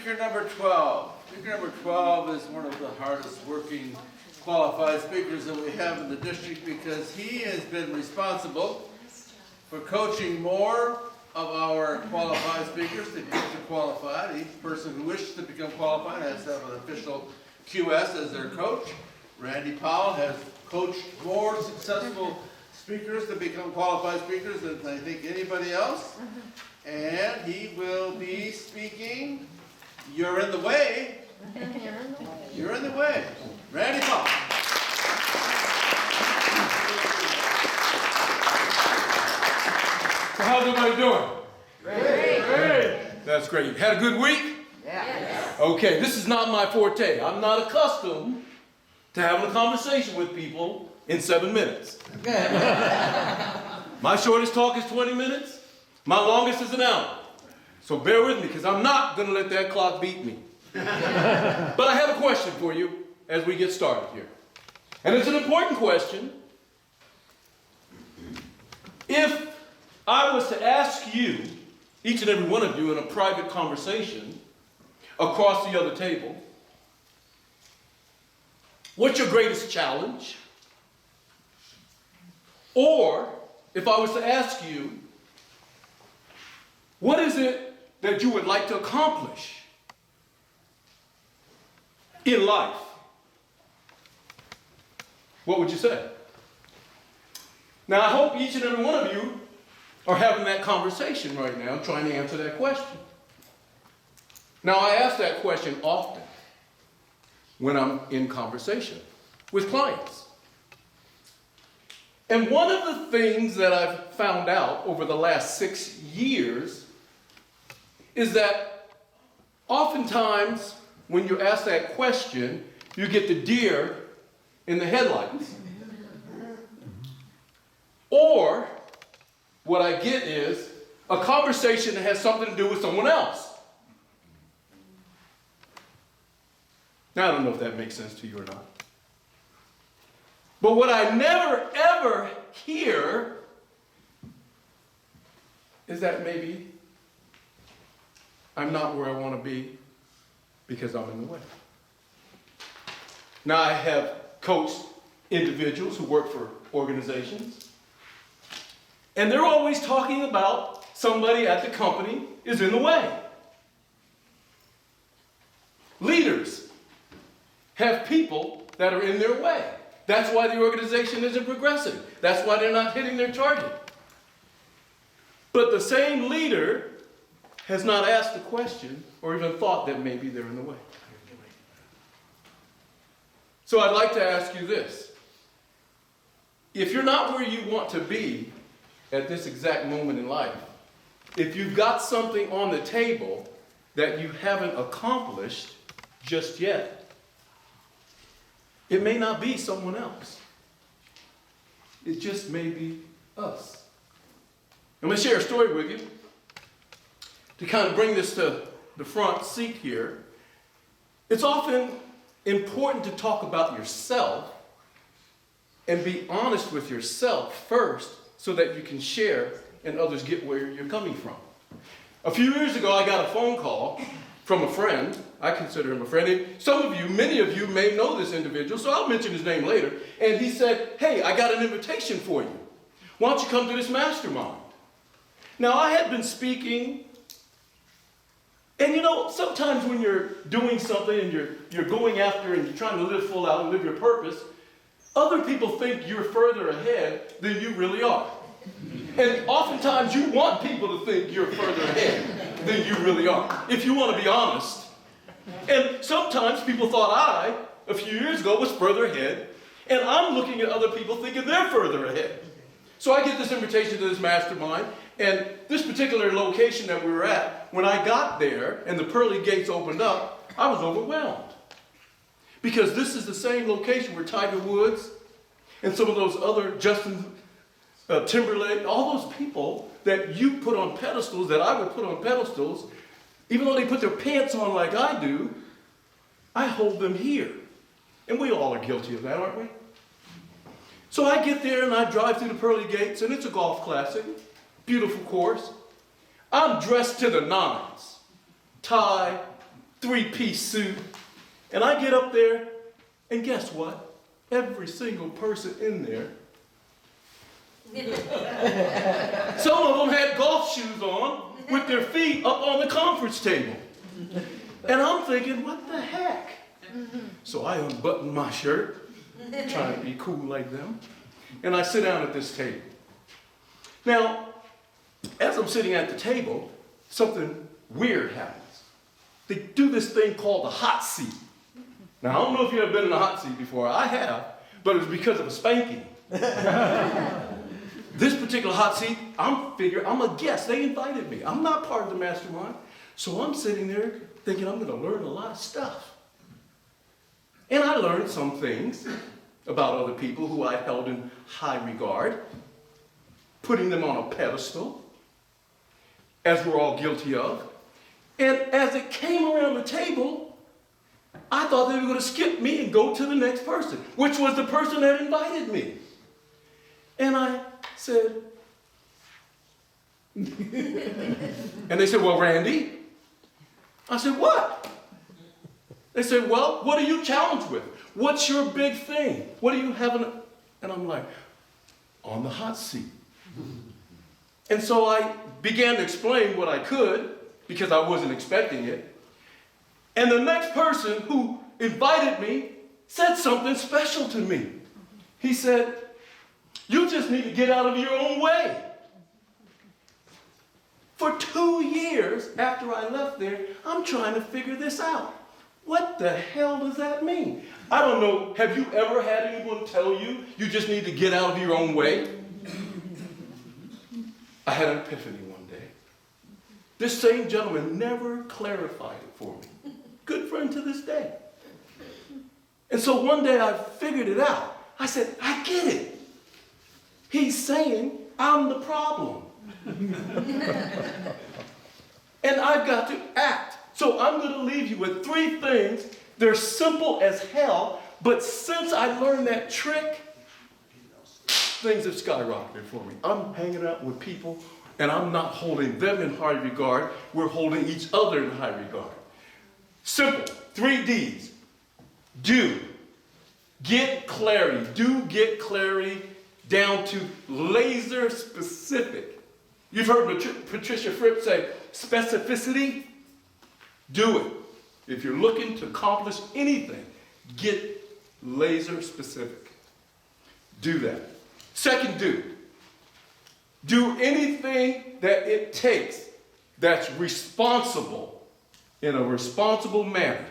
Speaker number 12. Speaker number 12 is one of the hardest working qualified speakers that we have in the district because he has been responsible for coaching more of our qualified speakers to get to qualified. Each person who wishes to become qualified has to have an official QS as their coach. Randy Powell has coached more successful speakers to become qualified speakers than I think anybody else. And he will be speaking. You're in the way. You're in the way. Randy Powell. So how's everybody doing? Great. Great. That's great. You had a good week? Yes. Okay, this is not my forte. I'm not accustomed to having a conversation with people in 7 minutes. My shortest talk is 20 minutes. My longest is an hour. So bear with me, because I'm not going to let that clock beat me. But I have a question for you as we get started here. And it's an important question. If I was to ask you, each and every one of you, in a private conversation across the other table, what's your greatest challenge? Or if I was to ask you, what is it that you would like to accomplish in life? What would you say? Now, I hope each and every one of you are having that conversation right now, trying to answer that question. Now, I ask that question often when I'm in conversation with clients. And one of the things that I've found out over the last 6 years is that oftentimes when you ask that question, you get the deer in the headlights. Or what I get is a conversation that has something to do with someone else. Now, I don't know if that makes sense to you or not. But what I never, ever hear is that maybe I'm not where I want to be because I'm in the way. Now, I have coached individuals who work for organizations, and they're always talking about somebody at the company is in the way. Leaders have people that are in their way. That's why the organization isn't progressing. That's why they're not hitting their target. But the same leader has not asked the question or even thought that maybe they're in the way. So I'd like to ask you this. If you're not where you want to be at this exact moment in life, if you've got something on the table that you haven't accomplished just yet, it may not be someone else. It just may be us. I'm going to share a story with you to kind of bring this to the front seat here. It's often important to talk about yourself and be honest with yourself first so that you can share and others get where you're coming from. A few years ago, I got a phone call from a friend. I consider him a friend. And some of you, many of you may know this individual, so I'll mention his name later. And he said, hey, I got an invitation for you. Why don't you come to this mastermind? Now, I had been speaking, and you know, sometimes when you're doing something and you're going after and you're trying to live full out and live your purpose, other people think you're further ahead than you really are. And oftentimes you want people to think you're further ahead than you really are, if you want to be honest. And sometimes people thought I, a few years ago, was further ahead, and I'm looking at other people thinking they're further ahead. So I get this invitation to this mastermind, and this particular location that we were at, when I got there and the pearly gates opened up, I was overwhelmed. Because this is the same location where Tiger Woods and some of those other Justin Timberlake, all those people that you put on pedestals, that I would put on pedestals, even though they put their pants on like I do, I hold them here. And we all are guilty of that, aren't we? So I get there and I drive through the pearly gates, and it's a golf classic, beautiful course. I'm dressed to the nines, tie, three-piece suit. And I get up there, and guess what? Every single person in there, some of them had golf shoes on with their feet up on the conference table. And I'm thinking, what the heck? So I unbutton my shirt, trying to be cool like them, and I sit down at this table. Now, as I'm sitting at the table, something weird happens. They do this thing called the hot seat. Now, I don't know if you've ever been in a hot seat before. I have, but it was because of a spanking. This particular hot seat, I'm a guest. They invited me. I'm not part of the mastermind. So I'm sitting there thinking I'm going to learn a lot of stuff. And I learned some things about other people who I held in high regard, putting them on a pedestal, as we're all guilty of. And as it came around the table, I thought they were going to skip me and go to the next person, which was the person that invited me. And I said, and they said, well, Randy. I said, what? They said, well, what are you challenged with? What's your big thing? What are you having? And I'm like, on the hot seat. And so I began to explain what I could, because I wasn't expecting it. And the next person who invited me said something special to me. He said, you just need to get out of your own way. For 2 years after I left there, I'm trying to figure this out. What the hell does that mean? I don't know. Have you ever had anyone tell you you just need to get out of your own way? I had an epiphany one day. This same gentleman never clarified it for me. Good friend to this day. And so one day I figured it out. I said, I get it. He's saying I'm the problem. And I've got to act. So I'm going to leave you with 3 things. They're simple as hell, but since I learned that trick, things have skyrocketed for me. I'm hanging out with people, and I'm not holding them in high regard. We're holding each other in high regard. Simple. 3 D's. Do. Get clarity. Do get clarity down to laser specific. You've heard Patricia Fripp say, specificity. Do it. If you're looking to accomplish anything, get laser specific. Do that. Second, do. Do anything that it takes that's responsible in a responsible manner.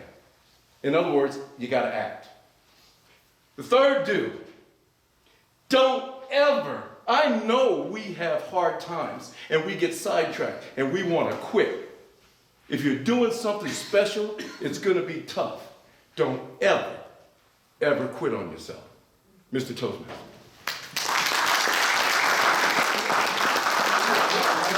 In other words, you got to act. The third, do. Don't ever. I know we have hard times and we get sidetracked and we want to quit. If you're doing something special, it's going to be tough. Don't ever, ever quit on yourself. Mr. Toastmaster.